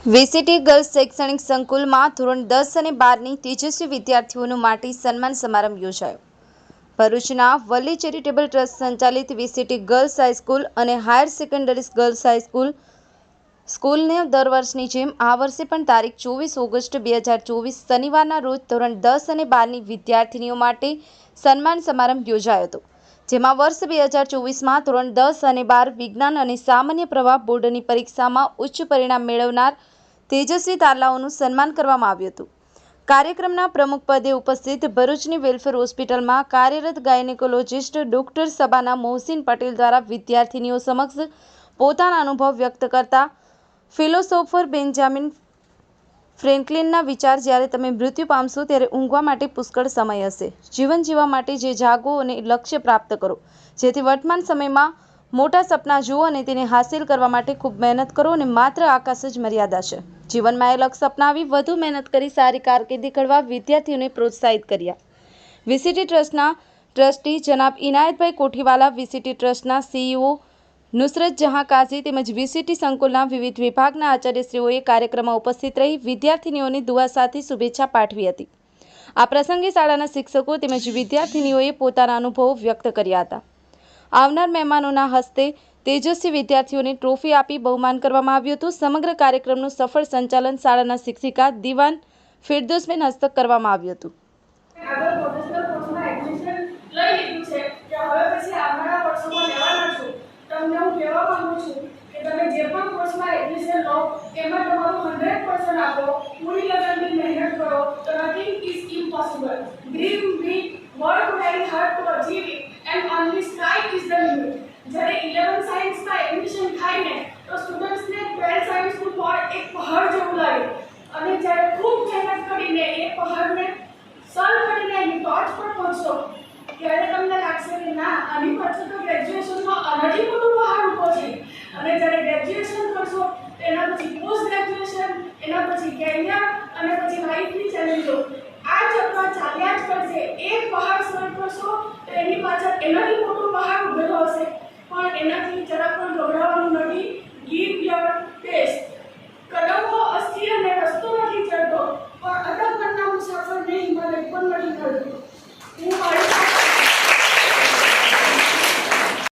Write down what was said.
VCT girls શૈક્ષણિક સંકુલમાં ધોરણ 10 અને 12ની તેજસ્વી વિદ્યાર્થીઓનો માટે સન્માન સમારંભ યોજાયો. ભરૂચના વલ્લી ચેરિટેબલ ટ્રસ્ટ સંચાલિત વીસીટી ગર્લ્સ હાઈસ્કૂલ અને હાયર સેકન્ડરી ગર્લ્સ હાઈસ્કૂલ સ્કૂલને દર વર્ષની જેમ આ વર્ષે પણ તારીખ 24 ઓગસ્ટ 2024 શનિવારના રોજ ધોરણ 10 અને 12ની વિદ્યાર્થીનીઓ માટે સન્માન સમારંભ યોજાયો હતો. જેમાં વર્ષ 2024માં ધોરણ 10 અને 12 વિજ્ઞાન અને સામાન્ય પ્રવાહ બોર્ડની પરીક્ષામાં ઉચ્ચ પરિણામ મેળવનાર તેજસ્વી તારલાઓનું સન્માન કરવામાં આવ્યું હતું. કાર્યક્રમના પ્રમુખ પદે ઉપસ્થિત ભરૂચની વેલફેર હોસ્પિટલમાં કાર્યરત ગાયનેકોલોજિસ્ટ ડોક્ટર સબાના મોહસિન પટેલ દ્વારા વિદ્યાર્થીનીઓ સમક્ષ પોતાના અનુભવ વ્યક્ત કરતા ફિલોસોફર બેન્જામિન ફ્રેન્કલિનના વિચાર, જ્યારે તમે મૃત્યુ પામશો ત્યારે ઊંઘવા માટે પુષ્કળ સમય હશે. જીવન જીવવા માટે જે જાગો અને લક્ષ્ય પ્રાપ્ત કરો, જેથી વર્તમાન સમયમાં મોટા સપના જુઓ અને તેને હાંસિલ કરવા માટે ખૂબ મહેનત કરો અને માત્ર આકાશ જ મર્યાદા છે. જીવનમાં એ લક્ષ્ય અપનાવી વધુ મહેનત કરી સારી કારકિર્દી ઘડવા વિદ્યાર્થીઓને પ્રોત્સાહિત કર્યા. વીસીટી ટ્રસ્ટના ટ્રસ્ટી જનાબ ઇનાયતભાઈ કોઠીવાલા, વીસીટી ટ્રસ્ટના સીઈઓ નુસરત જહાં કાઝી તેમજ વીસીટી સંકુલના વિવિધ વિભાગના આચાર્યશ્રીઓએ કાર્યક્રમમાં ઉપસ્થિત રહી વિદ્યાર્થીનીઓને દુઆ સાથે શુભેચ્છા પાઠવી હતી. આ પ્રસંગે શાળાના શિક્ષકો તેમજ વિદ્યાર્થીનીઓએ પોતાના અનુભવો વ્યક્ત કર્યા હતા. આવનાર મહેમાનોના હસ્તે તેજસ્વી વિદ્યાર્થીઓને ટ્રોફી આપી બહુમાન કરવામાં આવ્યું હતું. સમગ્ર કાર્યક્રમનું સફળ સંચાલન શાળાના શિક્ષિકા દિવાન ફિરદોસબેન હસ્તક કરવામાં આવ્યું હતું. તમે જે પણ કોર્સમાં એડમિશન લો એમાં તમારું 100% આપો, પૂરી લગનની મહેનત કરો તો nothing is impossible. Dream big, work very hard to achieve it and only sky is the limit. જ્યારે 11 સાયન્સમાં એડમિશન થાય ને તો સ્ટુડન્ટ્સને 12 સાયન્સનું બોર્ડ એક પહાડ જેવું લાગે અને જ્યારે ખૂબ મહેનત કરીને એ પહાડને સર કરીને એની ટોચ પર પહોંચો ત્યારે તમને લાગશે કે ના, આની પાછળ તો ગ્રેજ્યુએશનમાં આનાથી મોટું પહાડ ઊભો છે. અને જ્યારે ગ્રેજ્યુએશન કરશો એના પછી પોસ્ટ ગ્રેજ્યુએશન, એના પછી કેરિયર અને પછી લાઈફની ચેલેન્જો, આ ચક્ર ચાલ્યા જ કરશે. એક પહાડ સર કરશો તો એની પાછળ એનાથી મોટું પહાડ ઊભેલો હશે, પણ એનાથી જરા પણ